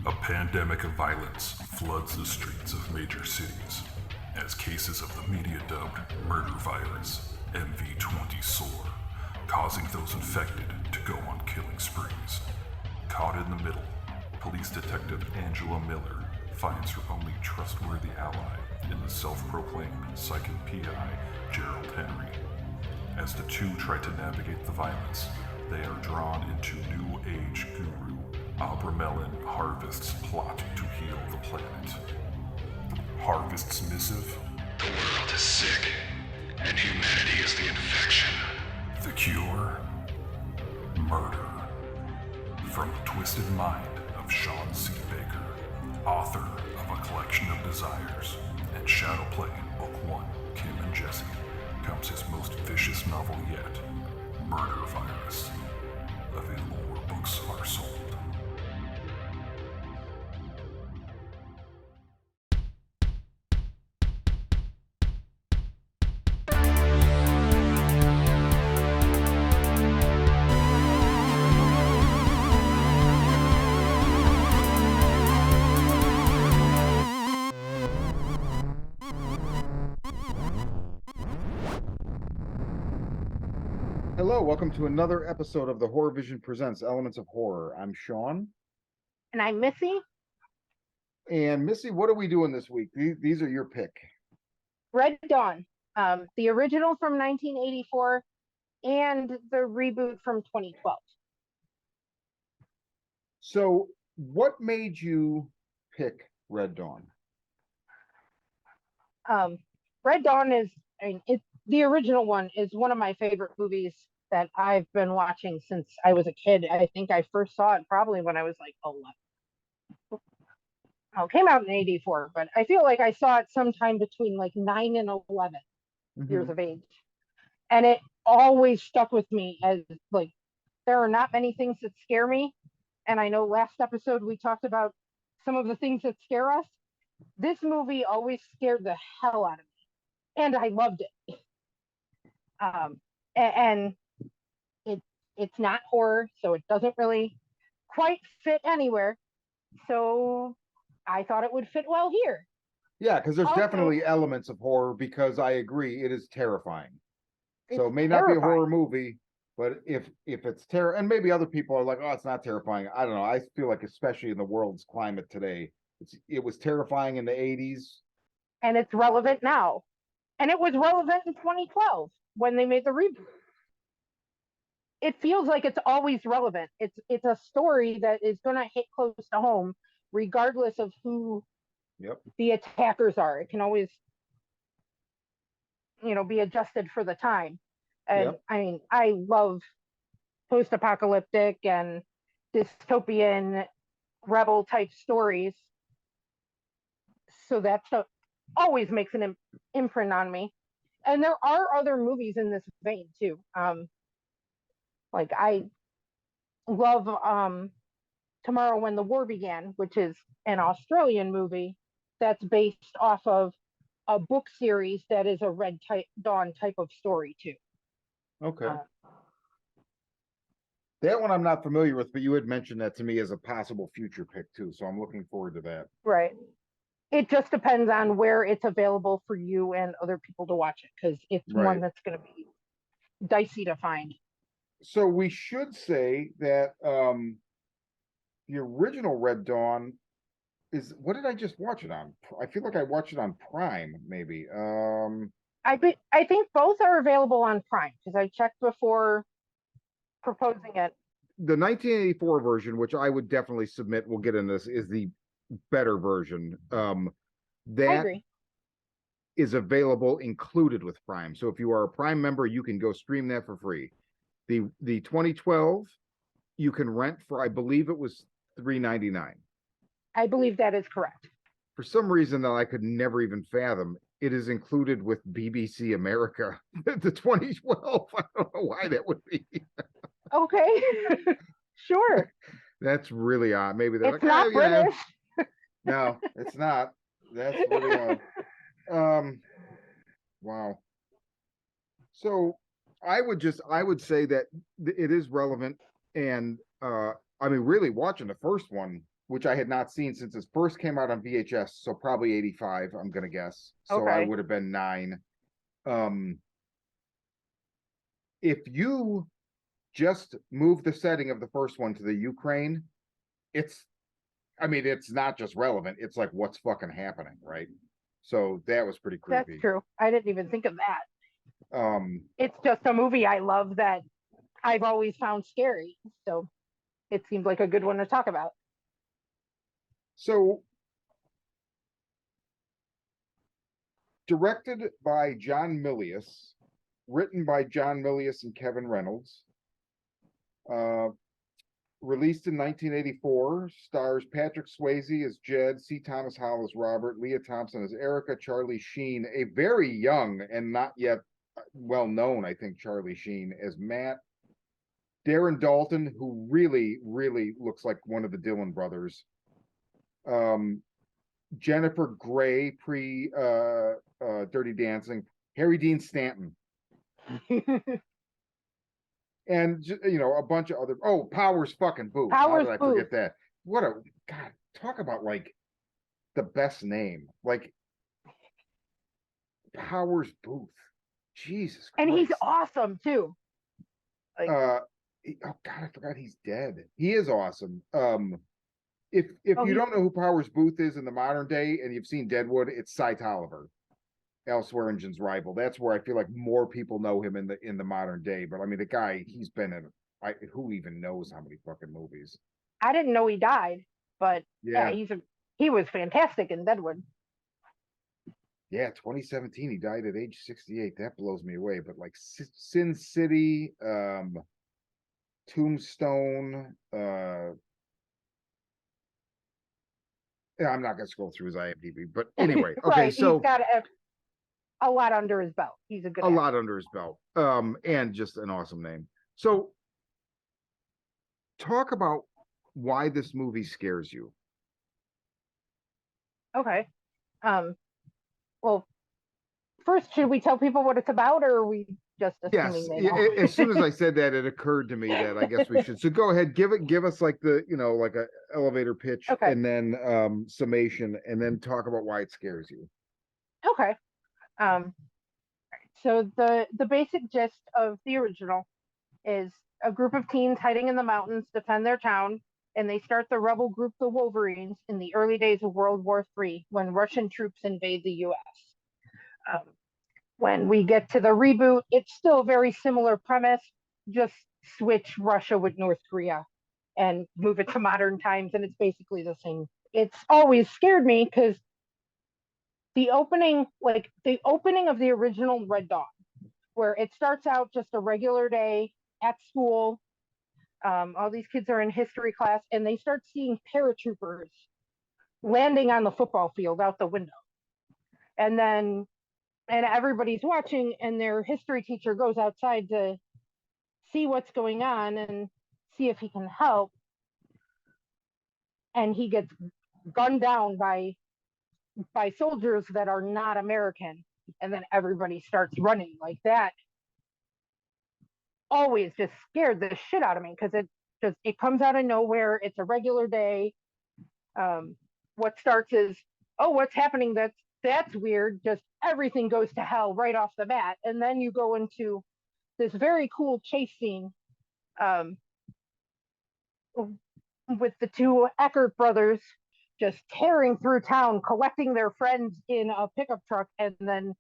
A pandemic of violence floods the streets of major cities as cases of the media-dubbed murder virus, MV20, soar, causing those infected to go on killing sprees. Caught in the middle, police detective Angela Miller finds her only trustworthy ally in the self-proclaimed psychic PI, Gerald Henry. As the two try to navigate the violence, they are drawn into New Age guru Abramelin Harvest's plot to heal the planet. Harvest's missive: the world is sick, and humanity is the infection. The cure: murder. From the twisted mind of Sean C. Baker, author of A Collection of Desires and Shadowplay Book 1, Kim and Jesse, comes his most vicious novel yet, Murder Virus. Available where books are sold. Hello, welcome to another episode of the Horror Vision Presents Elements of Horror. I'm Sean. And I'm Missy. And Missy, what are we doing this week? These are your pick. Red Dawn, the original from 1984 and the reboot from 2012. So, what made you pick Red Dawn? Red Dawn is, the original one is one of my favorite movies that I've been watching since I was a kid. I think I first saw it probably when I was like 11. Oh, it came out in 84, but I feel like I saw it sometime between like 9 and 11 years of age. And it always stuck with me as like, there are not many things that scare me. And I know last episode we talked about some of the things that scare us. This movie always scared the hell out of me. And I loved it. And it's not horror, so it doesn't really quite fit anywhere. So I thought it would fit well here. Yeah, because there's Also, definitely elements of horror, because I agree, it is terrifying. So it may terrifying. not be a horror movie, but if it's terror, and maybe other people are like, oh, it's not terrifying. I don't know. I feel like, especially in the world's climate today, it was terrifying in the 80s. And it's relevant now. And it was relevant in 2012 when they made the reboot. It feels like it's always relevant. It's a story that is going to hit close to home, regardless of who the attackers are. It can always, be adjusted for the time. And I mean, I love post-apocalyptic and dystopian rebel type stories. So that stuff always makes an imprint on me. And there are other movies in this vein too. Like I love Tomorrow When the War Began, which is an Australian movie that's based off of a book series that is a Red Dawn type of story too. Okay. That one I'm not familiar with, but you had mentioned that to me as a possible future pick too, so I'm looking forward to that. Right. It just depends on where it's available for you and other people to watch it, because it's one that's going to be dicey to find. So we should say that the original Red Dawn is, what did I just watch it on? I feel like I watched it on Prime, maybe. I think both are available on Prime, because I checked before proposing it. The 1984 version, which I would definitely submit, we'll get in this, is the better version. That is available included with Prime. So if you are a Prime member, you can go stream that for free. The 2012 you can rent for, I believe it was $3.99. I believe that is correct. For some reason that I could never even fathom, it is included with BBC America. The 2012, I don't know why that would be. Okay, sure. That's really odd. Maybe they're it's not British. No, it's not. That's really odd. Wow. So I would say that it is relevant, and I mean, really watching the first one which I had not seen since it first came out on VHS, so probably 85, I'm gonna guess. So I Okay. would have been 9. If you just move the setting of the first one to the Ukraine, it's not just relevant, it's like what's fucking happening, right? So that was pretty creepy. That's true. I didn't even think of that. It's just a movie I love that I've always found scary. So it seemed like a good one to talk about. So directed by John Milius, written by John Milius and Kevin Reynolds. Released in 1984, stars Patrick Swayze as Jed, C. Thomas Howell as Robert, Leah Thompson as Erica, Charlie Sheen, a very young and not yet well known, I think, Charlie Sheen as Matt, Darren Dalton, who really, really looks like one of the Dillon brothers, Jennifer Grey, pre Dirty Dancing, Harry Dean Stanton. And a bunch of other Powers fucking Booth. How did I forget that? What a God, talk about like the best name. Like Powers Booth. Jesus Christ. And he's awesome too. Like, God, I forgot he's dead. He is awesome. If you don't know who Powers Booth is in the modern day and you've seen Deadwood, it's Cy Tolliver, Al Swearengen's rival. That's where I feel like more people know him in the modern day. But I mean, the guy, he's been in who even knows how many fucking movies. I didn't know he died, but yeah he was fantastic in Deadwood. Yeah, 2017, he died at age 68. That blows me away. But like Sin City, Tombstone, I'm not gonna scroll through his IMDb, but anyway, okay, right, so he's got a lot under his belt. He's a good actor. Lot under his belt, and just an awesome name. So, talk about why this movie scares you. Okay, well, first, should we tell people what it's about, or are we just assuming they know? As soon as I said that, it occurred to me that I guess we should. So go ahead, give us like the like a elevator pitch, and then summation, and then talk about why it scares you. Okay. So the basic gist of the original is a group of teens hiding in the mountains defend their town, and they start the rebel group, the Wolverines, in the early days of World War III when Russian troops invade the U.S. When we get to the reboot, it's still a very similar premise, just switch Russia with North Korea and move it to modern times, and it's basically the same. It's always scared me because the opening of the original Red Dawn, where it starts out just a regular day at school. All these kids are in history class, and they start seeing paratroopers landing on the football field out the window. And everybody's watching, and their history teacher goes outside to see what's going on and see if he can help. And he gets gunned down by soldiers that are not American. And then everybody starts running like that. Always just scared the shit out of me because it comes out of nowhere. It's a regular day. What starts is, oh, what's happening? That's weird. Just everything goes to hell right off the bat. And then you go into this very cool chase scene with the two Eckert brothers just tearing through town, collecting their friends in a pickup truck, and then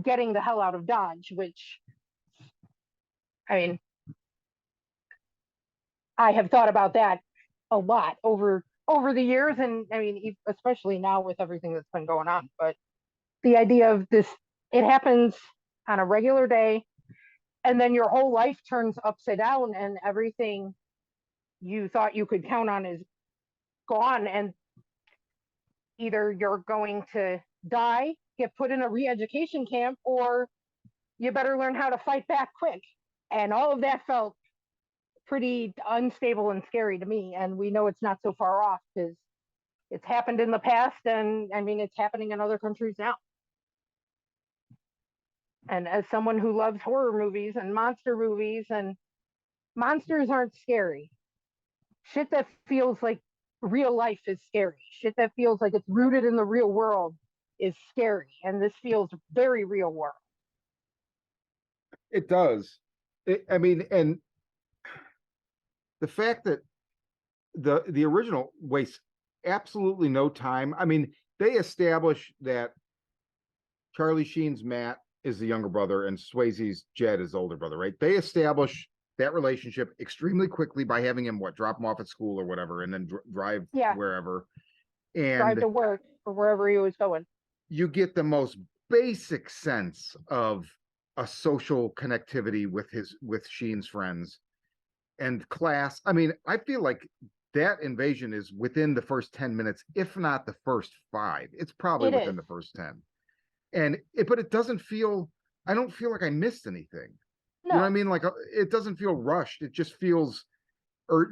getting the hell out of Dodge, which, I mean, I have thought about that a lot over the years, and I mean, especially now with everything that's been going on. But the idea of this, it happens on a regular day, and then your whole life turns upside down, and everything you thought you could count on is gone, and either you're going to die, get put in a re-education camp, or you better learn how to fight back quick. And all of that felt pretty unstable and scary to me. And we know it's not so far off because it's happened in the past, and I mean, it's happening in other countries now. And as someone who loves horror movies and monster movies, and monsters aren't scary. Shit that feels like real life is scary. Shit that feels like it's rooted in the real world is scary, and this feels very real world. It does. I mean, and the fact that the original wastes absolutely no time. I mean, they establish that Charlie Sheen's Matt is the younger brother and Swayze's Jed is the older brother, right? They establish that relationship extremely quickly by having him drop him off at school or whatever, and then drive wherever, and drive to work or wherever he was going. You get the most basic sense of a social connectivity with Sheen's friends and class. I mean, I feel like that invasion is within the first 10 minutes, if not the first 5. It's probably within the first 10. But it doesn't feel, I don't feel like I missed anything. No. You know what I mean? Like, it doesn't feel rushed. It just feels,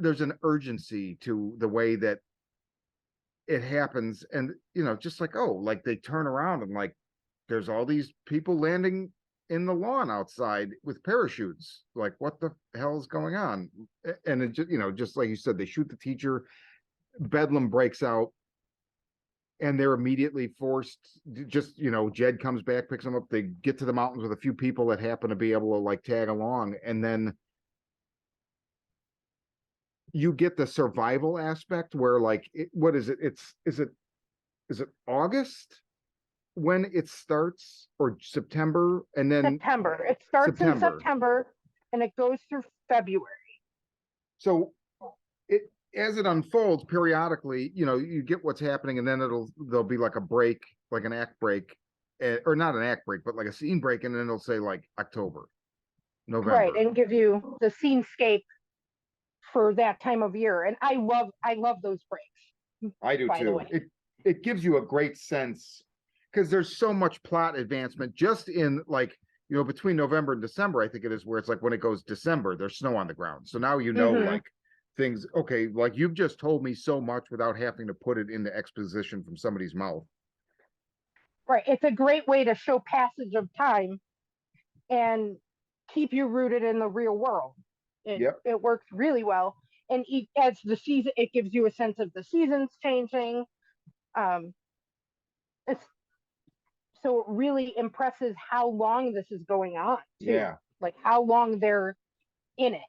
there's an urgency to the way that it happens. And, just like, like they turn around and like, there's all these people landing in the lawn outside with parachutes. Like, what the hell is going on? And it just, just like you said, they shoot the teacher, bedlam breaks out, and they're immediately forced, just, Jed comes back, picks them up, they get to the mountains with a few people that happen to be able to like tag along, and then you get the survival aspect where like, what is it? Is it August when it starts, or September? And then September. It starts in September and it goes through February. So as it unfolds periodically, you get what's happening, and then there'll be like a break, like an act break, or not an act break, but like a scene break, and then it'll say like October, November. Right, and give you the scenescape for that time of year. And I love those breaks. I do too. It gives you a great sense, because there's so much plot advancement just in like, between November and December, I think it is, where it's like when it goes December, there's snow on the ground. So now like things, okay, like you've just told me so much without having to put it into exposition from somebody's mouth. Right. It's a great way to show passage of time and keep you rooted in the real world. It works really well. And as the season, it gives you a sense of the seasons changing. So it really impresses how long this is going on. Too. Yeah. Like how long they're in it.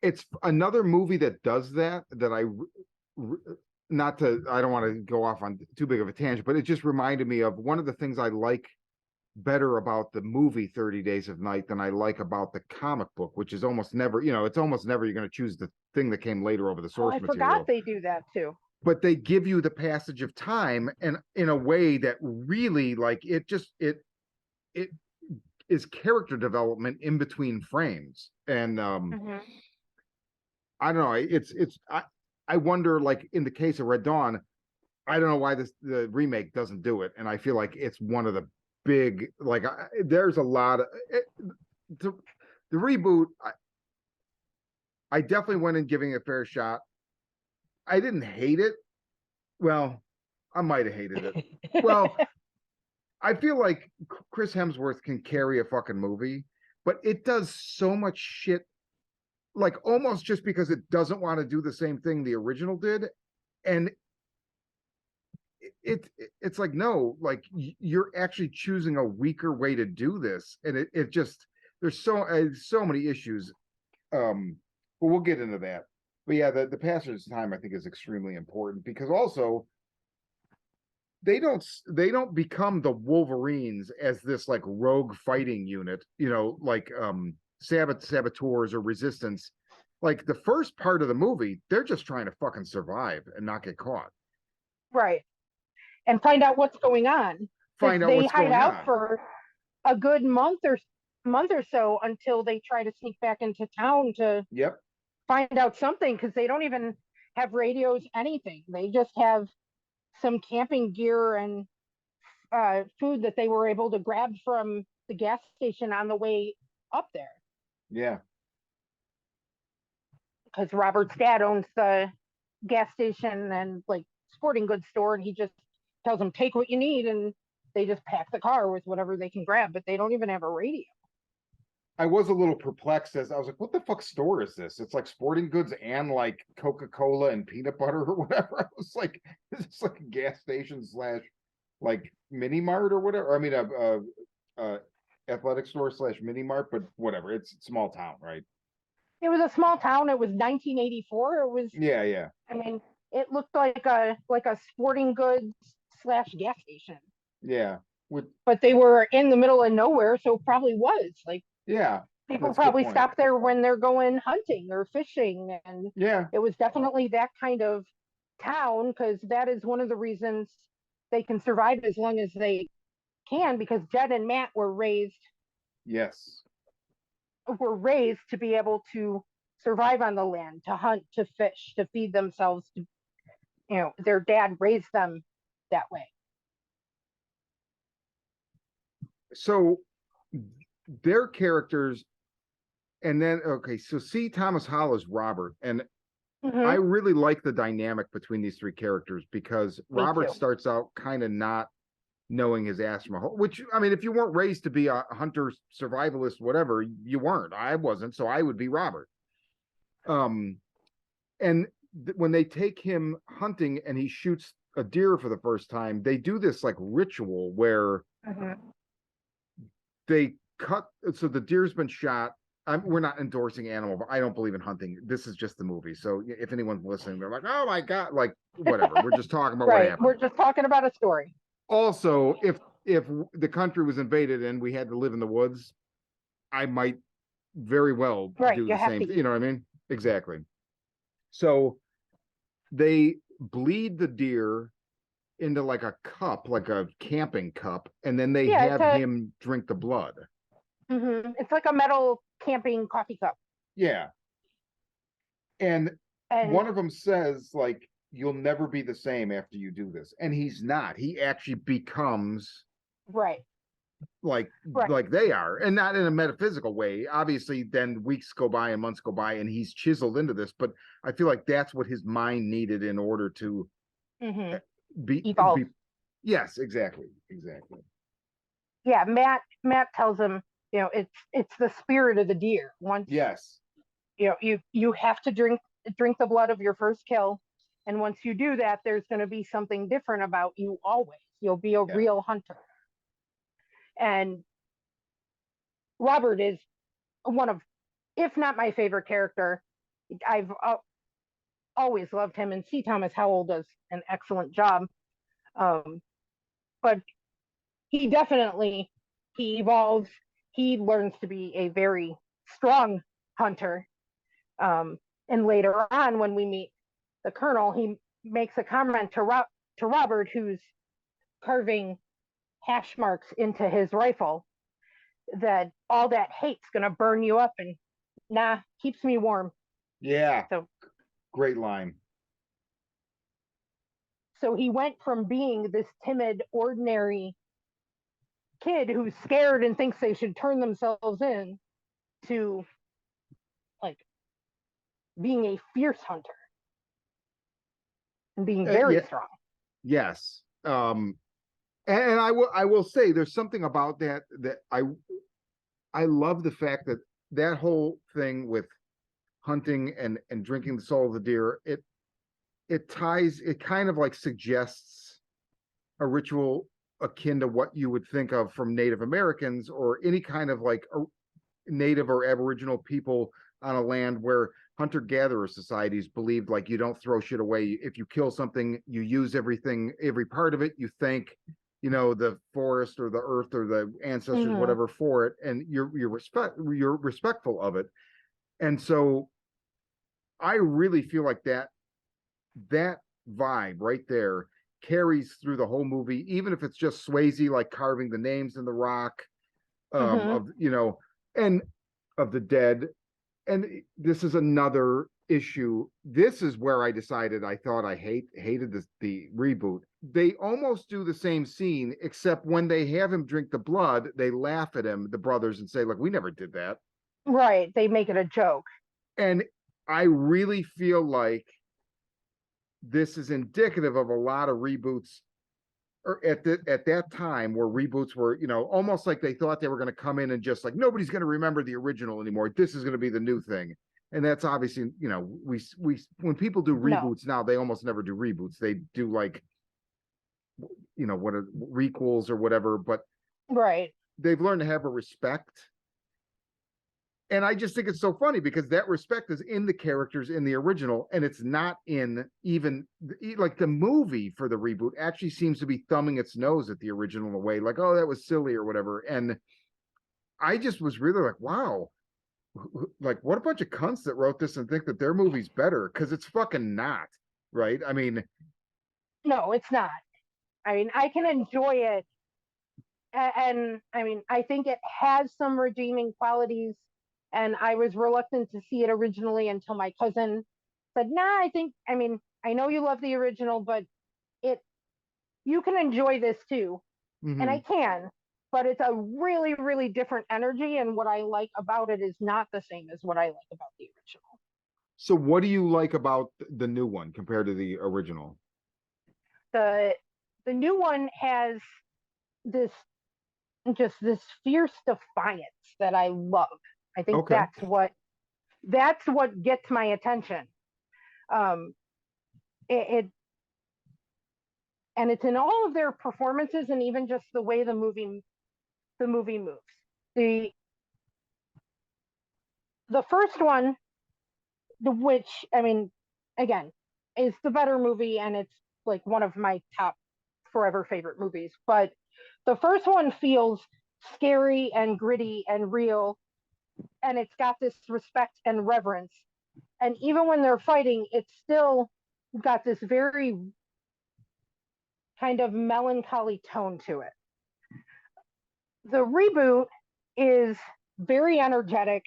It's another movie that does that I don't want to go off on too big of a tangent, but it just reminded me of one of the things I like better about the movie 30 Days of Night than I like about the comic book, which is almost never, it's almost never you're going to choose the thing that came later over the source material. I forgot they do that too. But they give you the passage of time, and in a way that really, like, it is character development in between frames. And I don't know. I wonder, like in the case of Red Dawn, I don't know why the remake doesn't do it, and I feel like it's one of the big, like, there's a lot of the reboot. I definitely went in giving it a fair shot. I didn't hate it. Well, I might have hated it. Well, I feel like Chris Hemsworth can carry a fucking movie, but it does so much shit, like almost just because it doesn't want to do the same thing the original did. And it's like, no, like you're actually choosing a weaker way to do this. And it just, there's so many issues. But we'll get into that. But yeah, the passage of time I think is extremely important, because also they don't become the Wolverines as this like rogue fighting unit, like saboteurs or resistance. Like the first part of the movie, they're just trying to fucking survive and not get caught. Right. And find out what's going on. They hide out for a good month or so until they try to sneak back into town to find out something, because they don't even have radios, anything. They just have some camping gear and food that they were able to grab from the gas station on the way up there. Yeah. Because Robert's dad owns the gas station and like sporting goods store, and he just tells them, take what you need, and they just pack the car with whatever they can grab, but they don't even have a radio. I was a little perplexed as I was like, what the fuck store is this? It's like sporting goods and like Coca-Cola and peanut butter or whatever. I was like, is this like a gas station slash like mini mart or whatever? I mean, a athletic store slash mini mart, but whatever. It's a small town, right? It was a small town. It was 1984. It was, Yeah. I mean, it looked like a sporting goods slash gas station. Yeah. But they were in the middle of nowhere, so it probably was like, yeah. people probably stop there when they're going hunting or fishing, and yeah, it was definitely that kind of town, because that is one of the reasons they can survive as long as they can, because Jed and Matt were raised to be able to survive on the land, to hunt, to fish, to feed themselves. Their dad raised them that way. So their characters, and then so C. Thomas Howell is Robert, and I really like the dynamic between these three characters, because Robert starts out kind of not knowing his ass from a hole, which, I mean, if you weren't raised to be a hunter, survivalist, whatever, you weren't. I wasn't, so I would be Robert. And when they take him hunting and he shoots a deer for the first time, they do this like ritual where they cut, so the deer's been shot. We're not endorsing animal, but I don't believe in hunting. This is just the movie. So if anyone's listening, they're like, oh my God, like whatever. We're just talking about what happened. We're just talking about a story. Also, if the country was invaded and we had to live in the woods, I might very well do the same. You know what I mean? Exactly. So they bleed the deer into like a cup, like a camping cup, and then they have him drink the blood. It's like a metal camping coffee cup. Yeah. And one of them says, like, you'll never be the same after you do this. And he's not. He actually becomes like they are, and not in a metaphysical way. Obviously, then weeks go by and months go by, and he's chiseled into this. But I feel like that's what his mind needed in order to evolve. Yes, exactly. Yeah, Matt tells him, it's the spirit of the deer. Once you have to drink the blood of your first kill, and once you do that, there's going to be something different about you always. You'll be a real hunter. And Robert is one of, if not my favorite character. I've always loved him, and C. Thomas Howell does an excellent job. But he definitely, he evolves. He learns to be a very strong hunter. And later on, when we meet the colonel, he makes a comment to Robert, who's carving hash marks into his rifle, that all that hate's gonna burn you up, and keeps me warm. Yeah. So great line. So he went from being this timid, ordinary kid who's scared and thinks they should turn themselves in, to like being a fierce hunter and being very strong. Yes. And I will say there's something about that I love the fact that whole thing with hunting and drinking the soul of the deer, it kind of like suggests a ritual akin to what you would think of from Native Americans, or any kind of like Native or Aboriginal people on a land where hunter-gatherer societies believed, like, you don't throw shit away. If you kill something, you use everything, every part of it. You thank, the forest or the earth or the ancestors, whatever, for it, and you're respectful of it. And so I really feel like that vibe right there carries through the whole movie, even if it's just Swayze like carving the names in the rock of and of the dead. And this is another issue. This is where I decided I thought I hated the reboot. They almost do the same scene, except when they have him drink the blood, they laugh at him, the brothers, and say, "Look, we never did that." Right. They make it a joke. And I really feel like this is indicative of a lot of reboots at that time where reboots were, almost like they thought they were going to come in and just like nobody's going to remember the original anymore. This is going to be the new thing. And that's obviously, we when people do reboots now, they almost never do reboots. They do like, what are requels or whatever, but right. They've learned to have a respect. And I just think it's so funny because that respect is in the characters in the original, and it's not in even like the movie for the reboot actually seems to be thumbing its nose at the original in a way, like, oh, that was silly or whatever. And I just was really like, wow, like what a bunch of cunts that wrote this and think that their movie's better, because it's fucking not, right? I mean, no, it's not. I mean, I can enjoy it, and I mean, I think it has some redeeming qualities. And I was reluctant to see it originally until my cousin said, "Nah, I mean, I know you love the original, but you can enjoy this too." mm-hmm. And I can, but it's a really, really different energy. And what I like about it is not the same as what I like about the original. So what do you like about the new one compared to the original? The new one has this fierce defiance that I love. I think okay. that's what gets my attention. It and it's in all of their performances, and even just the way the movie moves. The first one, which I mean, again, is the better movie, and it's like one of my top forever favorite movies. But the first one feels scary and gritty and real, and it's got this respect and reverence. And even when they're fighting, it's still got this very kind of melancholy tone to it. The reboot is very energetic,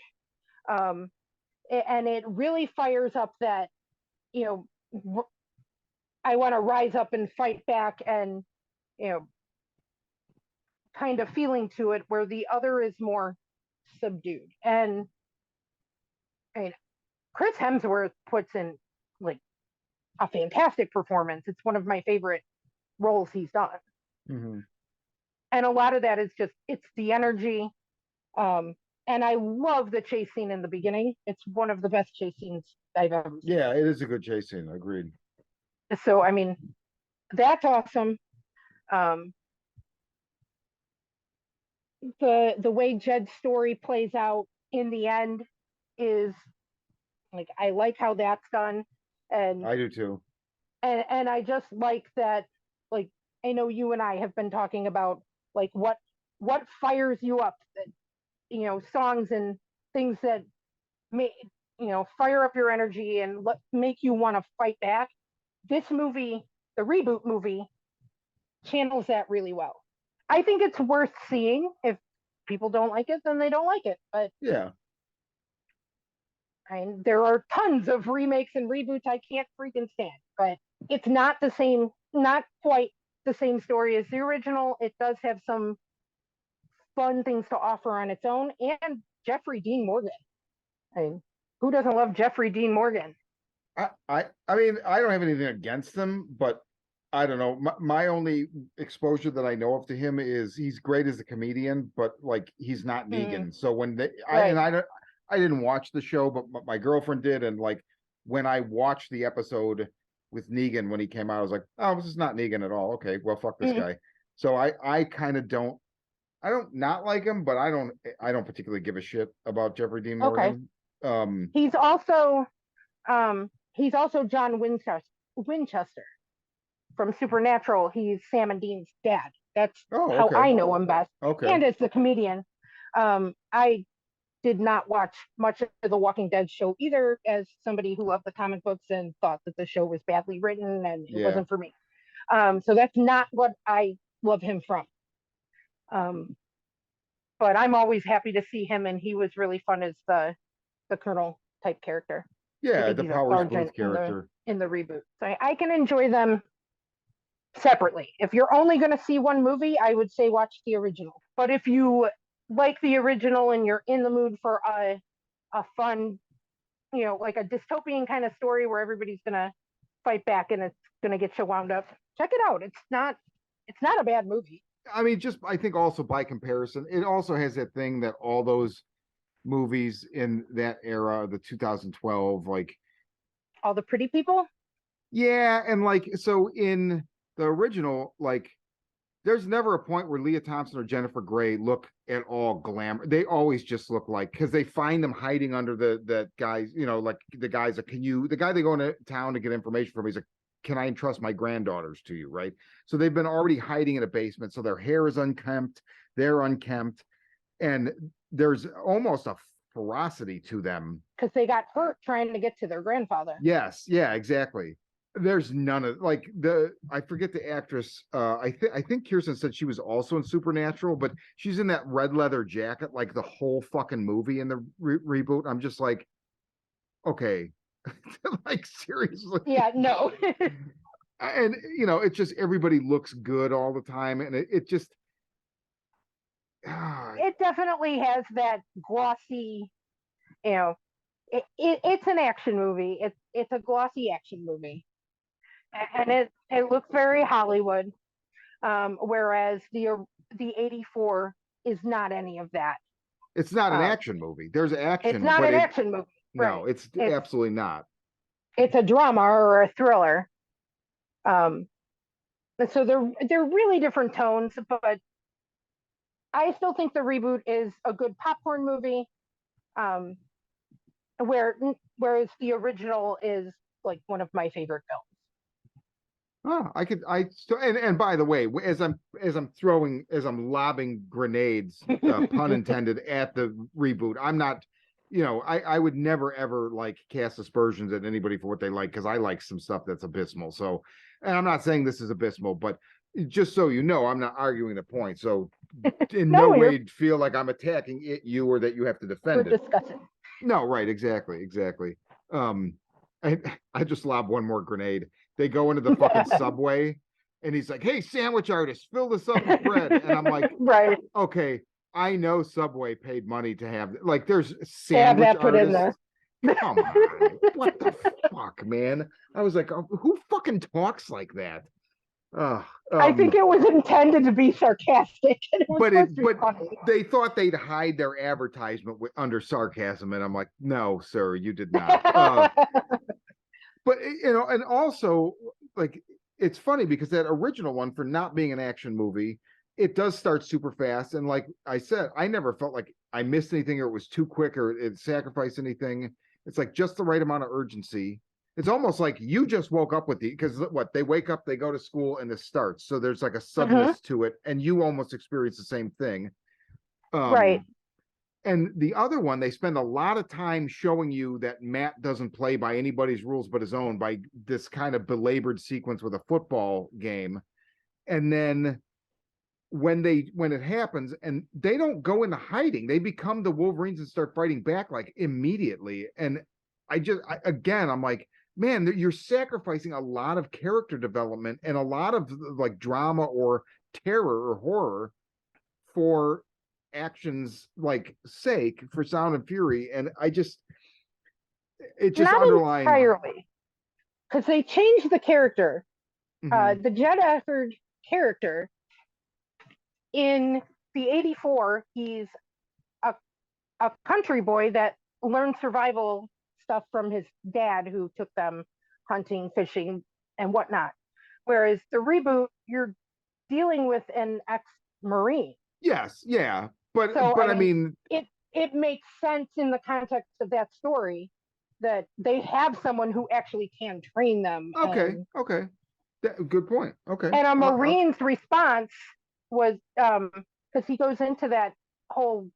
and it really fires up that, I want to rise up and fight back, and kind of feeling to it, where the other is more subdued. And I mean, Chris Hemsworth puts in like a fantastic performance. It's one of my favorite roles he's done. Mm-hmm. And a lot of that is just, it's the energy. And I love the chase scene in the beginning. It's one of the best chase scenes I've ever seen. Yeah, it is a good chase scene. Agreed. So, I mean, that's awesome. The way Jed's story plays out in the end is like, I like how that's done. And I do too. And I just like that, like, I know you and I have been talking about like what fires you up, that, songs and things that may, fire up your energy and make you want to fight back. This movie, the reboot movie, channels that really well. I think it's worth seeing. If people don't like it, then they don't like it. But yeah, I mean, there are tons of remakes and reboots I can't freaking stand. But it's not the same, not quite the same story as the original. It does have some fun things to offer on its own. And Jeffrey Dean Morgan. I mean, who doesn't love Jeffrey Dean Morgan? I mean, I don't have anything against him, but I don't know. My only exposure that I know of to him is he's great as a comedian, but like he's not Negan. So when I didn't watch the show, but my girlfriend did, and like when I watched the episode with Negan when he came out, I was like, oh, this is not Negan at all. Okay, well, fuck this guy. So I kind of don't. I don't not like him, but I don't particularly give a shit about Jeffrey Dean Morgan. Okay. He's also John Winchester from Supernatural. He's Sam and Dean's dad. That's how I know him best. Okay. And as the comedian, I did not watch much of the Walking Dead show either, as somebody who loved the comic books and thought that the show was badly written and it wasn't for me. So that's not what I love him from. But I'm always happy to see him, and he was really fun as the Colonel type character. Yeah, the Powers Booth character in the reboot. So I can enjoy them separately. If you're only going to see one movie, I would say watch the original. But if you like the original and you're in the mood for a fun, like a dystopian kind of story where everybody's going to fight back and it's going to get you wound up, check it out. It's not It's not a bad movie. I mean, just I think also by comparison, it also has that thing that all those movies in that era, the 2012, like All the Pretty People. yeah, and like so in the original, like there's never a point where Leah Thompson or Jennifer Grey look at all glamour. They always just look like because they find them hiding under the guys, you know, like the guys that the guy they go into town to get information from, he's like, can I entrust my granddaughters to you, right? So they've been already hiding in a basement, so their hair is unkempt, they're unkempt, and there's almost a ferocity to them because they got hurt trying to get to their grandfather. Yes, yeah, exactly. There's none of like I forget the actress. I think Kirsten said she was also in Supernatural, but she's in that red leather jacket like the whole fucking movie in the reboot. I'm just like, okay, like seriously. Yeah, no. And you know, it's just everybody looks good all the time, and it just it definitely has that glossy, you know, it's an action movie. It's a glossy action movie, and it looks very Hollywood. Whereas the '84 is not any of that. it's not an action movie. There's action. It's not an action movie. No, right. it's absolutely not. It's a drama or a thriller. So they're really different tones, but I still think the reboot is a good popcorn movie. Whereas the original is like one of my favorite films. Oh, and by the way, as I'm lobbing grenades, pun intended, at the reboot, I'm not, you know, I would never ever like cast aspersions at anybody for what they like, because I like some stuff that's abysmal. So, and I'm not saying this is abysmal, but just so you know, I'm not arguing the point. So in no way feel like I'm attacking you or that you have to defend it. Discussing. No, right, exactly. I just lob one more grenade. They go into the fucking Subway, and he's like, "Hey, sandwich artist, fill this up with bread." And I'm like, right, okay, I know Subway paid money to have like there's sandwich artists. Come on, what the fuck, man? I was like, who fucking talks like that? I think it was intended to be sarcastic, but they thought they'd hide their advertisement under sarcasm, and I'm like, no, sir, you did not. But you know, and also like it's funny because that original one, for not being an action movie, it does start super fast, and like I said, I never felt like I missed anything or it was too quick or it sacrificed anything. It's like just the right amount of urgency. It's almost like you just woke up with because what they wake up, they go to school, and this starts. So there's like a suddenness to it, and you almost experience the same thing. Right. And the other one, they spend a lot of time showing you that Matt doesn't play by anybody's rules but his own, by this kind of belabored sequence with a football game. And then when it happens, and they don't go into hiding, they become the Wolverines and start fighting back like immediately. And I'm like, man, you're sacrificing a lot of character development and a lot of like drama or terror or horror for action's like sake, for Sound and Fury. And it just not underlined entirely, because they changed the character. The Jed Eckard character in the '84, he's a country boy that learned survival stuff from his dad, who took them hunting, fishing, and whatnot. Whereas the reboot, you're dealing with an ex-Marine. Yes, yeah, but I mean, it makes sense in the context of that story that they have someone who actually can train them. Okay. Good point. Okay. And a Marine's response was because he goes into that whole,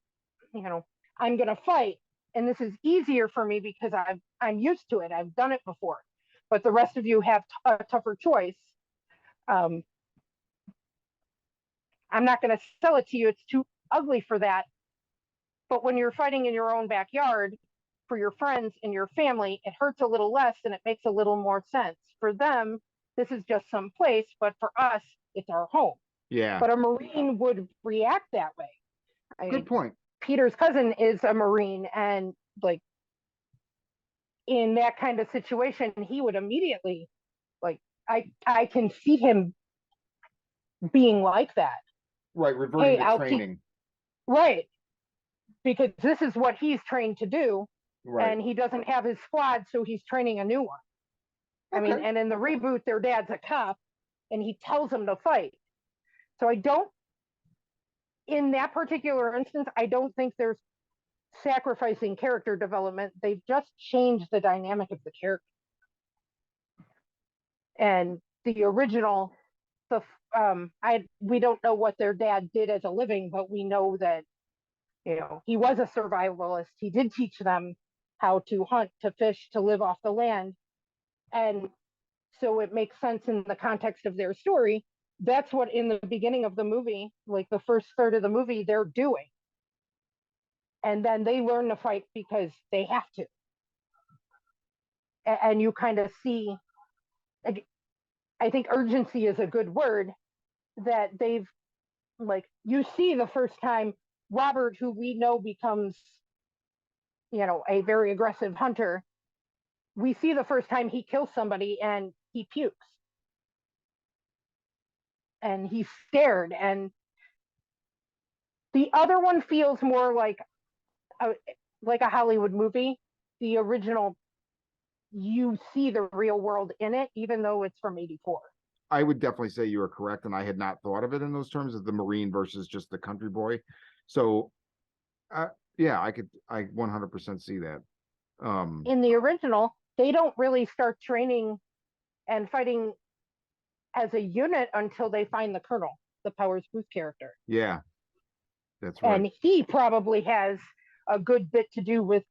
you know, I'm going to fight, and this is easier for me because I'm used to it. I've done it before, but the rest of you have a tougher choice. I'm not going to sell it to you. It's too ugly for that. But when you're fighting in your own backyard for your friends and your family, it hurts a little less and it makes a little more sense. For them, this is just some place, but for us, it's our home. Yeah. But a Marine would react that way. Good point. Peter's cousin is a Marine, and like in that kind of situation, he would immediately, like, I can see him being like that. Right, reverting to training. Right, because this is what he's trained to do, right. And he doesn't have his squad, so he's training a new one. Okay. I mean, and in the reboot, their dad's a cop, and he tells them to fight. So in that particular instance, I don't think there's sacrificing character development. They've just changed the dynamic of the character. And the original, we don't know what their dad did as a living, but we know that, he was a survivalist. He did teach them how to hunt, to fish, to live off the land. And so it makes sense in the context of their story. That's what in the beginning of the movie, like the first third of the movie, they're doing. And then they learn to fight because they have to. And you kind of see, I think urgency is a good word, that they've, like, you see the first time Robert, who we know becomes, a very aggressive hunter, we see the first time he kills somebody and he pukes. And he's scared. And the other one feels more like a Hollywood movie. The original, you see the real world in it, even though it's from '84. I would definitely say you are correct, and I had not thought of it in those terms of the Marine versus just the country boy. So, yeah, I 100% see that. In the original, they don't really start training and fighting as a unit until they find the Colonel, the Powers Booth character. Yeah, that's right. And he probably has a good bit to do with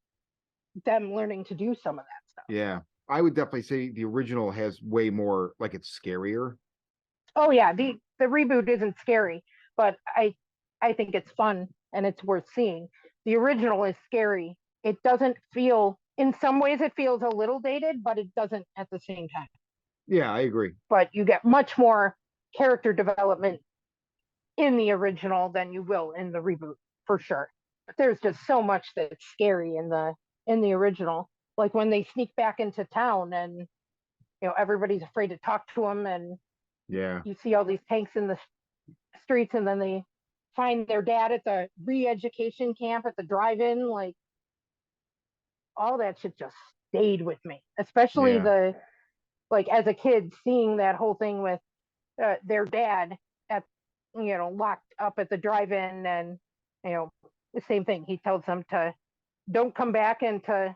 them learning to do some of that stuff. Yeah, I would definitely say the original has way more, like, it's scarier. Oh yeah, the reboot isn't scary, but I think it's fun and it's worth seeing. The original is scary. It doesn't feel, in some ways it feels a little dated, but it doesn't at the same time. Yeah, I agree. But you get much more character development in the original than you will in the reboot, for sure. But there's just so much that's scary in the original. Like when they sneak back into town and everybody's afraid to talk to them, and yeah, you see all these tanks in the streets, and then they find their dad at the re-education camp at the drive-in. Like, all that shit just stayed with me, especially like as a kid, seeing that whole thing with their dad at locked up at the drive-in, and the same thing. He tells them to don't come back and to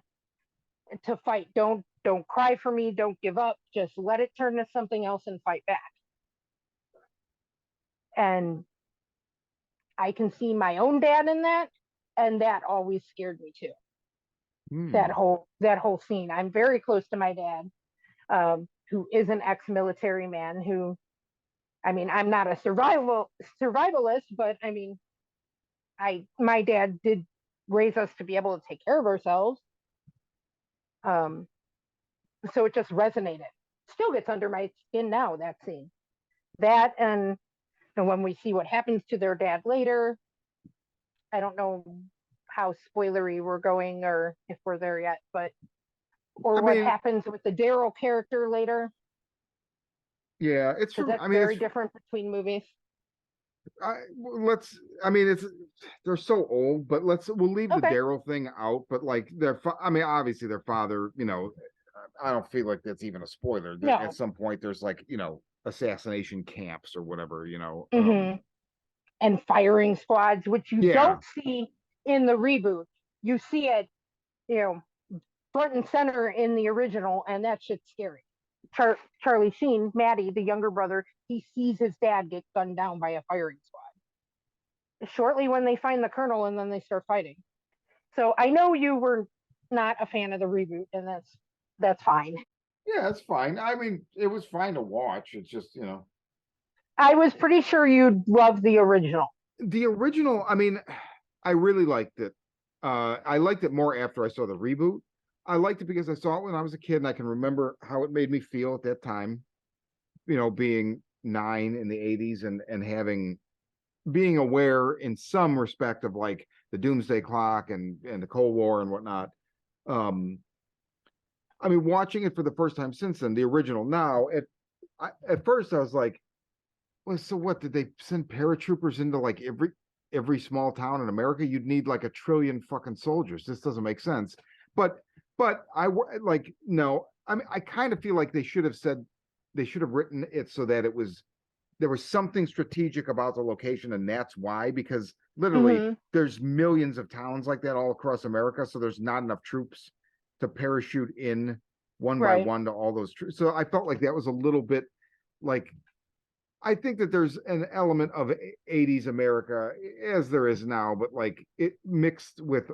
fight. Don't cry for me. Don't give up. Just let it turn to something else and fight back. And I can see my own dad in that, and that always scared me too. That whole scene. I'm very close to my dad, who is an ex-military man. Who, I mean, I'm not a survivalist, but I mean, my dad did raise us to be able to take care of ourselves. So it just resonated. Still gets under my skin now, that scene. That, and when we see what happens to their dad later, I don't know how spoilery we're going or if we're there yet, but what happens with the Daryl character later. Yeah, it's very different between movies. They're so old, but we'll leave the Daryl thing out. But like obviously their father, I don't feel like that's even a spoiler. No. At some point there's like, assassination camps or whatever, and firing squads, which you don't see in the reboot. You see it, front and center in the original, and that shit's scary. Charlie Sheen, Maddie, the younger brother, he sees his dad get gunned down by a firing squad shortly when they find the Colonel, and then they start fighting. So I know you were not a fan of the reboot, and that's fine. Yeah, that's fine. I mean, it was fine to watch. It's just, I was pretty sure you'd love the original. The original, I mean, I really liked it. I liked it more after I saw the reboot. I liked it because I saw it when I was a kid, and I can remember how it made me feel at that time, being 9 in the 80s and being aware in some respect of like the Doomsday Clock and the Cold War and whatnot. I mean, watching it for the first time since then, the original now, at first I was like, Well, so what did they send paratroopers into like every small town in America? You'd need like a trillion fucking soldiers. This doesn't make sense. But like no. I mean, I kind of feel like they should have said they should have written it so that there was something strategic about the location, and that's why. Because literally, there's millions of towns like that all across America, so there's not enough troops to parachute in one by one to all those troops. So I felt like that was a little bit like I think that there's an element of 80s America as there is now, but like it mixed with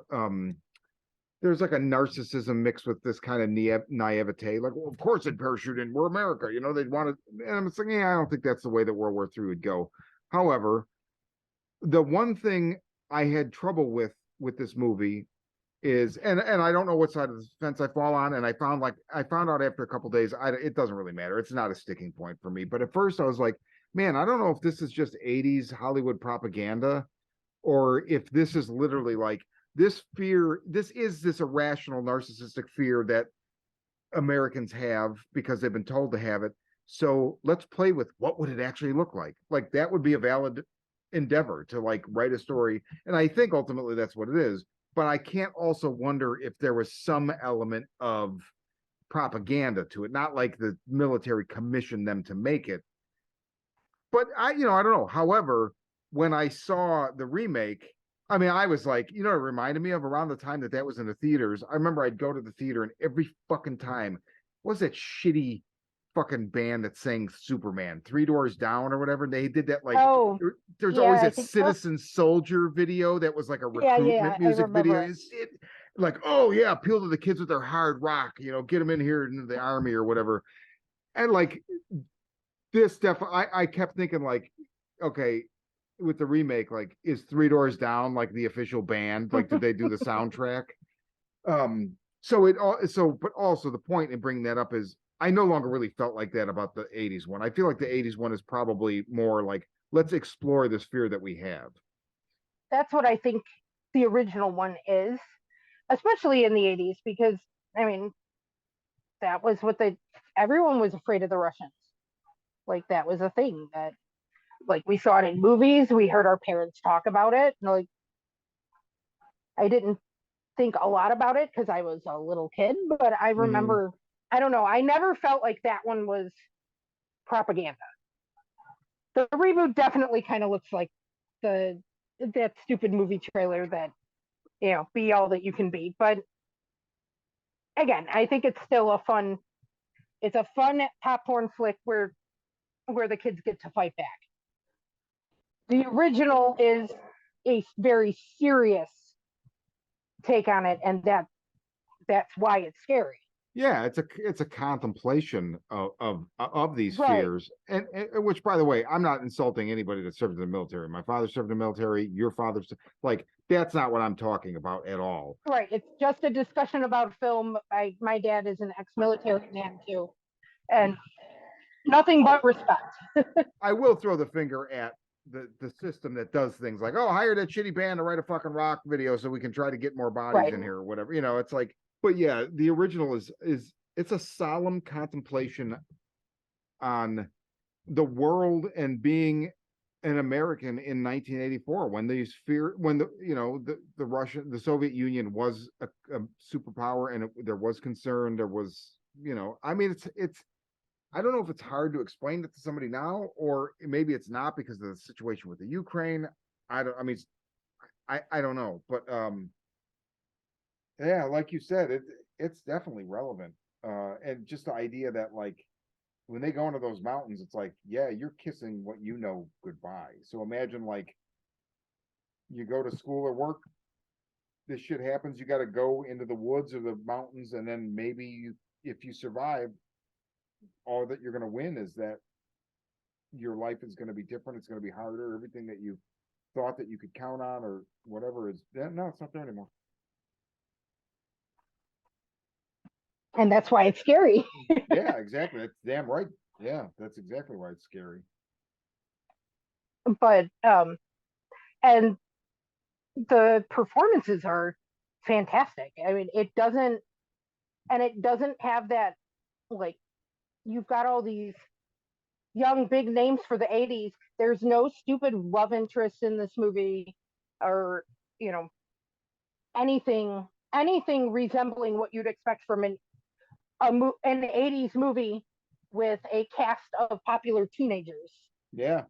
there's like a narcissism mixed with this kind of naivete. Like, well, of course they'd parachute in. We're America, you know, they'd want to. And I'm saying, yeah, I don't think that's the way that World War III would go. However, the one thing I had trouble with this movie is, and I don't know what side of the fence I fall on, and I found out after a couple days, it doesn't really matter. It's not a sticking point for me. But at first, I was like, man, I don't know if this is just 80s Hollywood propaganda, or if this is literally like this fear, this is this irrational narcissistic fear that Americans have because they've been told to have it. So let's play with what would it actually look like. Like that would be a valid endeavor to like write a story. And I think ultimately that's what it is. But I can't also wonder if there was some element of propaganda to it, not like the military commissioned them to make it. But I don't know. However, when I saw the remake, I mean, I was like, it reminded me of around the time that was in the theaters. I remember I'd go to the theater and every fucking time, what was that shitty fucking band that sang Superman, Three Doors Down or whatever? They did that like, there's always that Citizen Soldier video that was like a recruitment music video. Like, oh yeah, appeal to the kids with their hard rock, get them in here into the army or whatever. And like this stuff, I kept thinking like, okay, with the remake, like, is Three Doors Down like the official band? Like, did they do the soundtrack? But also the point in bringing that up is I no longer really felt like that about the 80s one. I feel like the 80s one is probably more like, let's explore this fear that we have. That's what I think the original one is, especially in the 80s, because I mean, that was what everyone was afraid of the Russians. Like that was a thing that like we saw it in movies, we heard our parents talk about it. And, like I didn't think a lot about it because I was a little kid, but I remember I don't know, I never felt like that one was propaganda. The reboot definitely kind of looks like that stupid movie trailer that be all that you can be. But again, I think it's still a fun popcorn flick where the kids get to fight back. The original is a very serious take on it, and that's why it's scary. Yeah, it's a contemplation of these fears, and which, by the way, I'm not insulting anybody that served in the military. My father served in the military. Your father's like that's not what I'm talking about at all. Right. It's just a discussion about film. My dad is an ex-military man too, and nothing but respect. I will throw the finger at the system that does things like, oh, hire that shitty band to write a fucking rock video so we can try to get more bodies in here or whatever. It's like, but yeah, the original is it's a solemn contemplation on the world and being an American in 1984 when the Soviet Union was a superpower and there was concern. There was, I mean, it's I don't know if it's hard to explain it to somebody now, or maybe it's not because of the situation with the Ukraine. I don't know, but yeah, like you said, it's definitely relevant. And just the idea that like when they go into those mountains, it's like, yeah, you're kissing what goodbye. So imagine like you go to school or work, this shit happens, you got to go into the woods or the mountains, and then maybe if you survive, all that you're going to win is that your life is going to be different. It's going to be harder. Everything that you thought that you could count on or whatever is no, it's not there anymore. And that's why it's scary. Yeah, exactly. That's damn right. Yeah, that's exactly why it's scary. But and the performances are fantastic. I mean, it doesn't have that like you've got all these young big names for the 80s There's no stupid love interest in this movie, or you know anything resembling what you'd expect from an 80s movie with a cast of popular teenagers. Yeah,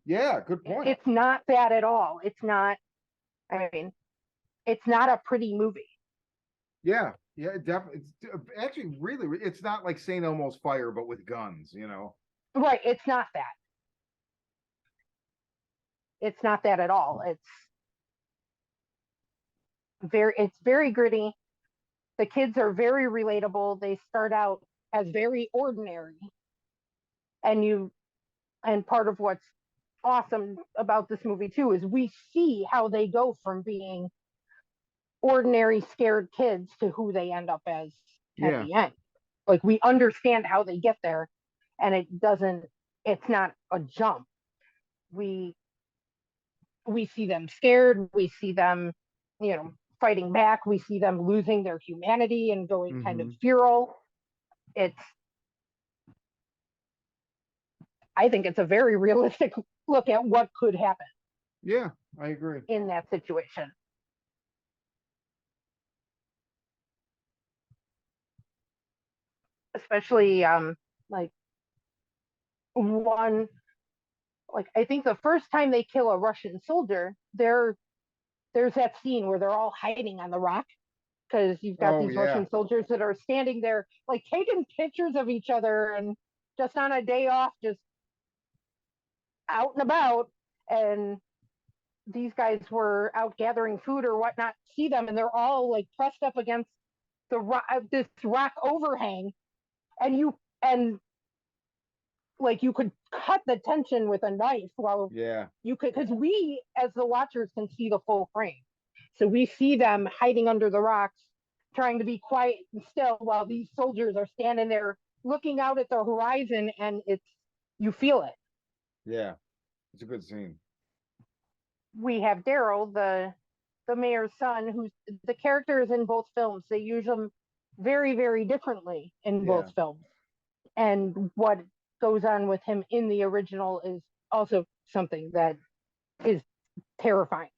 good point. It's not that at all. It's not. I mean, it's not a pretty movie. Yeah, definitely. It's actually really. It's not like Saint Elmo's Fire, but with guns. Right. It's not that. It's not that at all. It's very gritty. The kids are very relatable. They start out as very ordinary, and part of what's awesome about this movie too is we see how they go from being ordinary scared kids to who they end up as at the end. Like, we understand how they get there, and it's not a jump. We see them scared, we see them fighting back, we see them losing their humanity and going kind of feral. I think it's a very realistic look at what could happen. Yeah, I agree. In that situation. Especially like I think the first time they kill a Russian soldier, there's that scene where they're all hiding on the rock, because you've got these Russian soldiers that are standing there like taking pictures of each other and just on a day off, just out and about, and these guys were out gathering food or whatnot, see them, and they're all like pressed up against this rock overhang, and like you could cut the tension with a knife while you could, because we as the watchers can see the full frame, so we see them hiding under the rocks trying to be quiet and still while these soldiers are standing there looking out at the horizon, and you feel it. Yeah, it's a good scene. We have Daryl, the mayor's son, who's the characters in both films. They use them very, very differently in both films, and what goes on with him in the original is also something that is terrifying.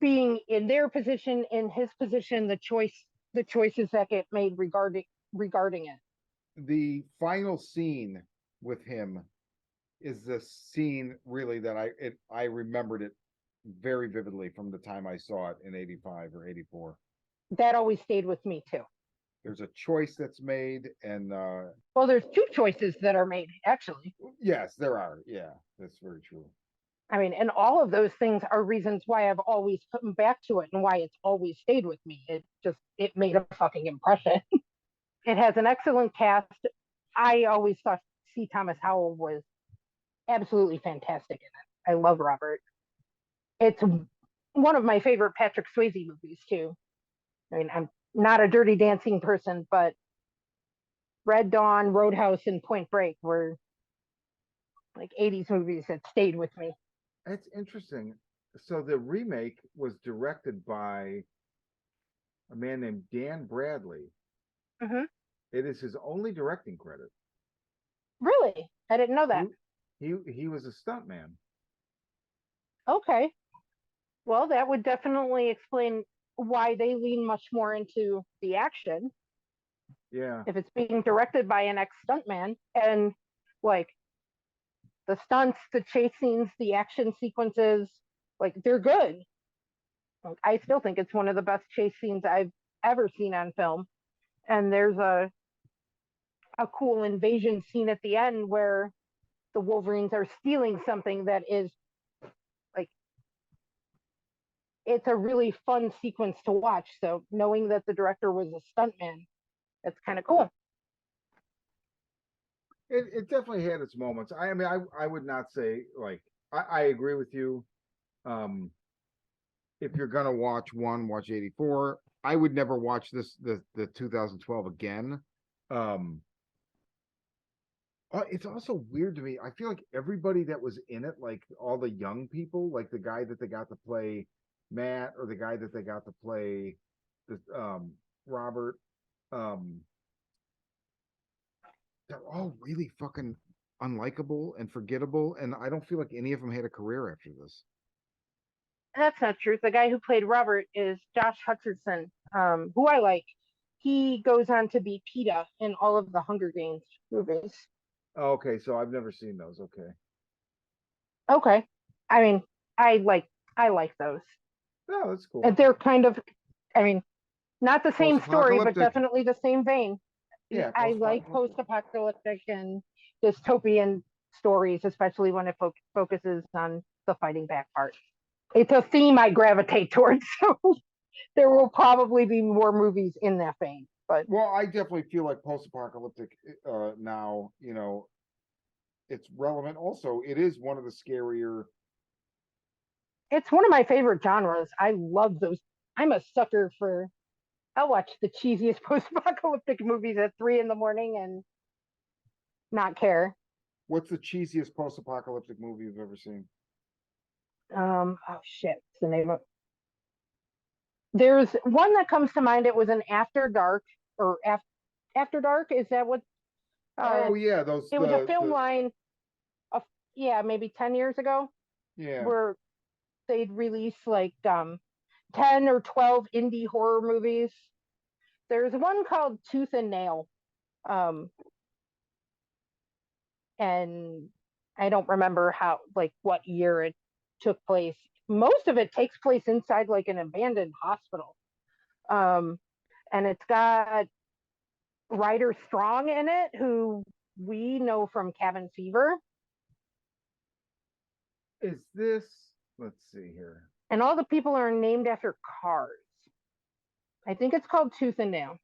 Being in their position, in his position, the choices that get made regarding it. The final scene with him is the scene really that I remembered it very vividly from the time I saw it in 85 or 84. That always stayed with me too. There's a choice that's made, and well, there's two choices that are made, actually. Yes, there are. Yeah, that's very true. I mean, and all of those things are reasons why I've always come back to it and why it's always stayed with me. It made a fucking impression. It has an excellent cast. I always thought C. Thomas Howell was absolutely fantastic in it. I love Robert. It's one of my favorite Patrick Swayze movies too. I mean, I'm not a Dirty Dancing person, but Red Dawn, Roadhouse, and Point Break were like 80s movies that stayed with me. That's interesting. So the remake was directed by a man named Dan Bradley. Mm-hmm. It is his only directing credit. Really? I didn't know that. He was a stuntman. Okay. Well, that would definitely explain why they lean much more into the action. Yeah. If it's being directed by an ex-stuntman, and like the stunts, the chase scenes, the action sequences, like they're good. Like, I still think it's one of the best chase scenes I've ever seen on film. And there's a cool invasion scene at the end where the Wolverines are stealing something that is like, it's a really fun sequence to watch. So knowing that the director was a stuntman, that's kind of cool. It definitely had its moments. I mean, I would not say like I agree with you. If you're gonna watch 84. I would never watch the 2012 again. It's also weird to me. I feel like everybody that was in it, like all the young people, like the guy that they got to play Matt, or the guy that they got to play the Robert, they're all really fucking unlikable and forgettable, and I don't feel like any of them had a career after this. That's not true. The guy who played Robert is Josh Hutcherson, who I like. He goes on to be PETA in all of the Hunger Games movies. Okay, so I've never seen those. Okay. Okay. I mean, I like I like those. Oh, that's cool. And they're kind of, I mean, not the same story, but Post-apocalyptic. definitely the same vein. Yeah, I like post-apocalyptic and dystopian stories, especially when it focuses on the fighting back part. It's a theme I gravitate towards, so there will probably be more movies in that vein. But well, I definitely feel like post-apocalyptic now, it's relevant. Also, it is one of the scarier. it's one of my favorite genres. I love those. I'm a sucker for. I'll watch the cheesiest post-apocalyptic movies at 3 a.m. and not care. What's the cheesiest post-apocalyptic movie you've ever seen? Oh shit, what's the name of? There's one that comes to mind. It was an After Dark or After Dark. Is that what? Oh yeah, it was a film line. Of, yeah, maybe 10 years ago. Yeah. Where they'd release like 10 or 12 indie horror movies. There's one called Tooth and Nail, and I don't remember what year it took place. Most of it takes place inside like an abandoned hospital, and it's got Ryder Strong in it, who we know from Cabin Fever. Is this? Let's see here. And all the people are named after cars. I think it's called Tooth and Nail.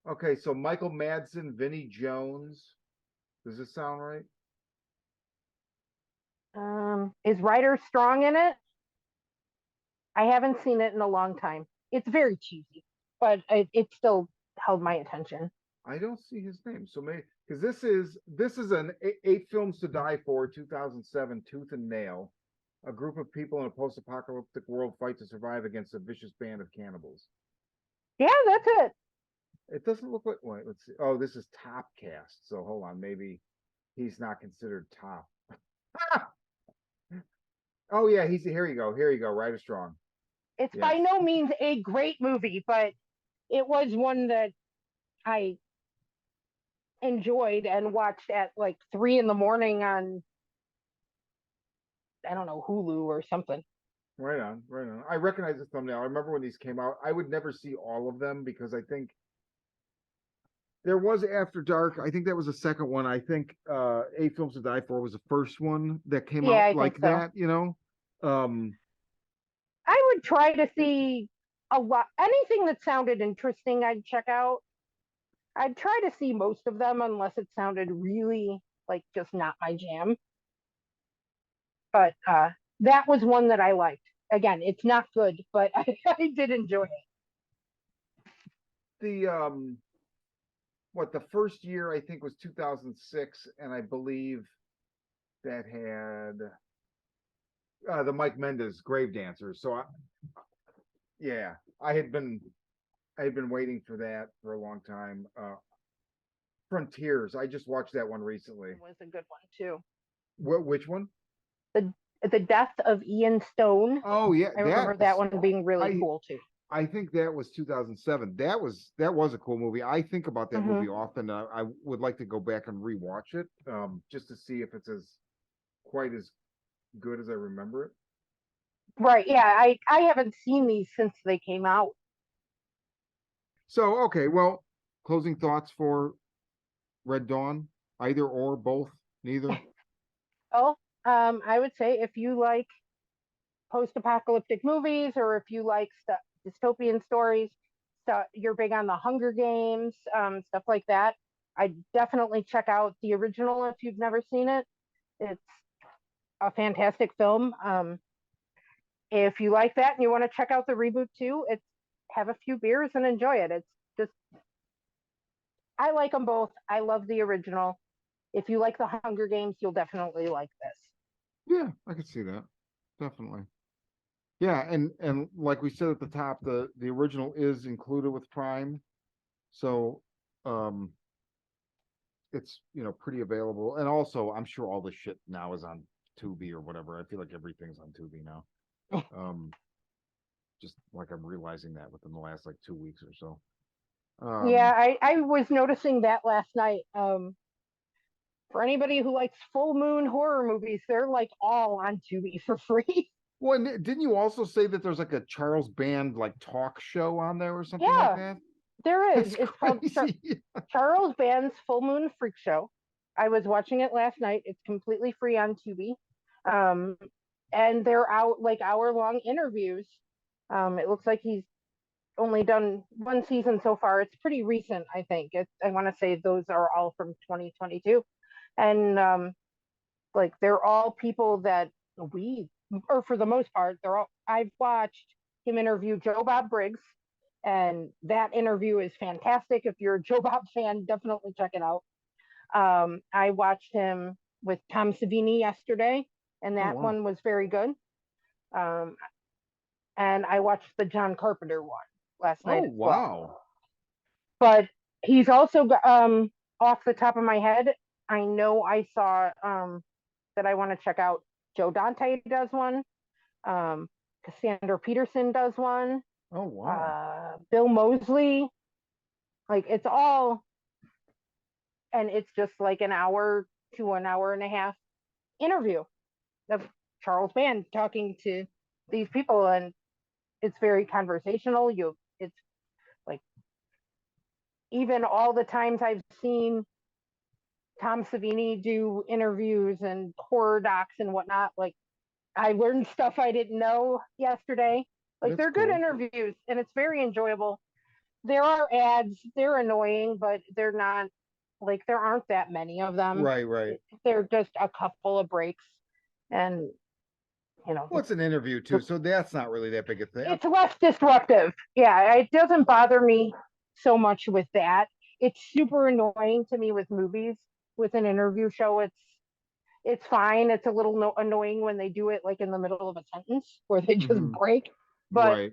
Okay, so Michael Madsen, Vinnie Jones. Does this sound right? Is Ryder Strong in it? I haven't seen it in a long time. It's very cheesy, but it still held my attention. I don't see his name. So maybe because this is an 8 films to die for 2007 Tooth and Nail. A group of people in a post-apocalyptic world fight to survive against a vicious band of cannibals. Yeah, that's it. It doesn't look like. Wait, let's see. Oh, this is top cast. So hold on, maybe he's not considered top. Oh yeah, he's here. You go. Here you go. Ryder Strong. It's by no means a great movie, but it was one that I enjoyed and watched at like 3 a.m. on, I don't know, Hulu or something. Right on, right on. I recognize the thumbnail. I remember when these came out. I would never see all of them because I think there was After Dark. I think that was the second one. I think 8 Films to Die For was the first one that came out like that, I would try to see a lot, anything that sounded interesting, I'd check out. I'd try to see most of them unless it sounded really like just not my jam. But that was one that I liked. Again, it's not good, but I did enjoy it. The the first year I think was 2006, and I believe that had the Mike Mendes Grave Dancers. So I had been waiting for that for a long time. Frontiers. I just watched that one recently. It was a good one too. Which one? The Death of Ian Stone. Oh yeah, I remember that one being really cool too. I think that was 2007. That was a cool movie. I think about that movie often. I would like to go back and rewatch it, just to see if it's quite as good as I remember it. Right. Yeah. I haven't seen these since they came out. So okay, well, closing thoughts for Red Dawn, either or, both, neither. Oh, I would say if you like post-apocalyptic movies, or if you like dystopian stories, you're big on the Hunger Games, stuff like that, I definitely check out the original if you've never seen it. It's a fantastic film. If you like that and you want to check out the reboot too, have a few beers and enjoy it. It's just, I like them both. I love the original. If you like the Hunger Games, you'll definitely like this. Yeah, I could see that. Definitely. Yeah, and like we said at the top, the original is included with Prime. So it's pretty available, and also I'm sure all the shit now is on Tubi or whatever. I feel like everything's on Tubi now. Just like I'm realizing that within the last like 2 weeks or so. Yeah, I was noticing that last night. For anybody who likes full moon horror movies, they're like all on Tubi for free. Well, and didn't you also say that there's like a Charles Band like talk show on there or something like Yeah, that? there is. That's It's called crazy. Charles Band's Full Moon Freak Show. I was watching it last night. It's completely free on Tubi. Um, and they're out like hour-long interviews. It looks like he's only done one season so far. It's pretty recent, I think. I want to say those are all from 2022. And like they're all people that or for the most part, I've watched him interview Joe Bob Briggs, and that interview is fantastic. If you're a Joe Bob fan, definitely check it out. I watched him with Tom Savini yesterday, and that one was very good. And I watched the John Carpenter one last night as well. But he's also off the top of my head, I know I saw that I want to check out. Joe Dante does one. Cassandra Peterson does one. Oh wow. Bill Moseley. Like it's all, and it's just like an hour to an hour and a half interview of Charles Band talking to these people, and it's very conversational. It's like even all the times I've seen Tom Savini do interviews and horror docs and whatnot, like I learned stuff I didn't know yesterday. Like they're good interviews and it's very enjoyable. There are ads, they're annoying, but they're not like there aren't that many of them. Right. They're just a couple of breaks, and well, it's an interview too, so that's not really that big a thing. It's less disruptive. Yeah, it doesn't bother me so much with that. It's super annoying to me with movies. With an interview show, it's fine. It's a little annoying when they do it like in the middle of a sentence where they just break. But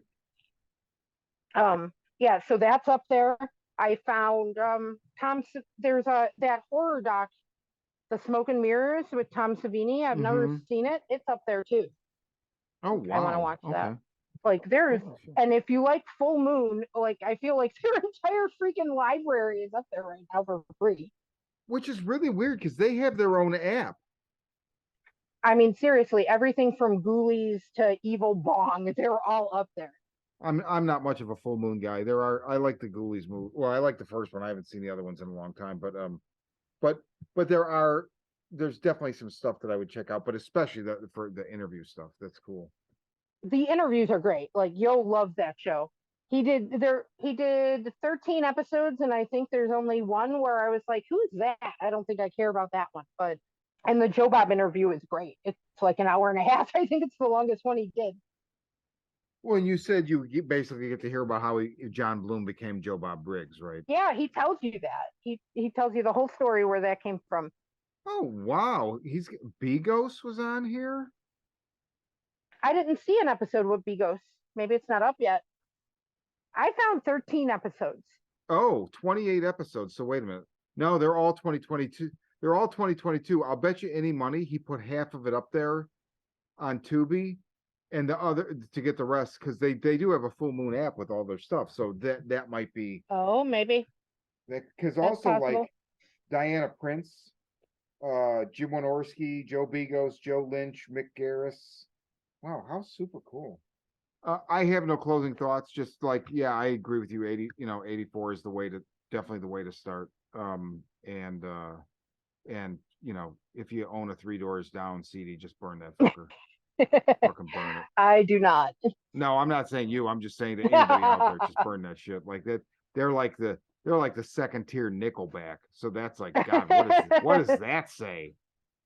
yeah, so that's up there. I found there's that horror doc, The Smoke and Mirrors with Tom Savini. I've never seen it. It's up there too. Oh wow. I want to watch that. Like there's, and if you like Full Moon, like I feel like their entire freaking library is up there right now for free. Which is really weird because they have their own app. I mean, seriously, everything from Ghoulies to Evil Bong, they're all up there. I'm not much of a Full Moon guy. I like the Ghoulies movie. Well, I like the first one. I haven't seen the other ones in a long time, but there's definitely some stuff that I would check out, but especially for the interview stuff. That's cool. The interviews are great. Like you'll love that show. He did 13 episodes, and I think there's only one where I was like, who is that? I don't think I care about that one. And the Joe Bob interview is great. It's like an hour and a half. I think it's the longest one he did. Well, and you said you basically get to hear about how John Bloom became Joe Bob Briggs, right? Yeah, he tells you that. He tells you the whole story where that came from. Oh wow, Bigos was on here. I didn't see an episode with Bigos. Maybe it's not up yet. I found 13 episodes. Oh, 28 episodes. So wait a minute. No, they're all 2022. They're all 2022. I'll bet you any money he put half of it up there on Tubi and the other to get the rest, because they do have a Full Moon app with all their stuff. So that might be. Oh, maybe. Because also possible. Like Diana Prince, Jim Wynorski, Joe Bigos, Joe Lynch, Mick Garris. Wow, how super cool. I have no closing thoughts. Just like, yeah, I agree with you. 84 is definitely the way to start. And if you own a Three Doors Down CD, just burn that fucker. Fucking burn it. I do not. No, I'm not saying you. I'm just saying to anybody out there, just burn that shit. Like that, they're like the second tier Nickelback. So that's like, God, what does that say?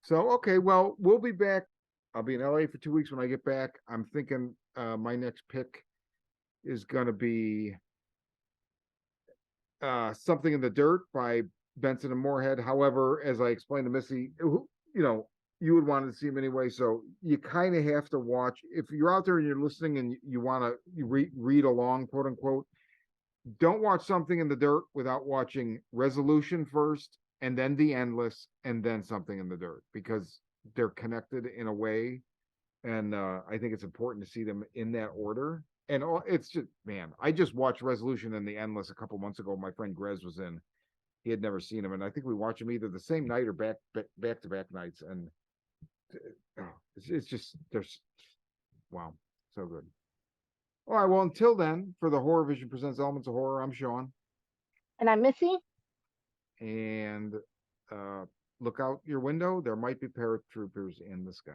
So okay, well, we'll be back. I'll be in LA for 2 weeks when I get back. I'm thinking my next pick is gonna be Something in the Dirt by Benson and Moorhead. However, as I explained to Missy, you would want to see him anyway, so you kind of have to watch. If you're out there and you're listening and you want to read along, quote unquote, don't watch Something in the Dirt without watching Resolution first and then The Endless, and then Something in the Dirt, because they're connected in a way. And I think it's important to see them in that order. And it's just, man, I just watched Resolution and The Endless a couple months ago. My friend Grez was in. He had never seen them, and I think we watched them either the same night or back to back nights. And it's just there's wow, so good. All right, well, until then, for the Horror Vision presents Elements of Horror, I'm Sean, and I'm Missy. And look out your window. There might be paratroopers in the sky.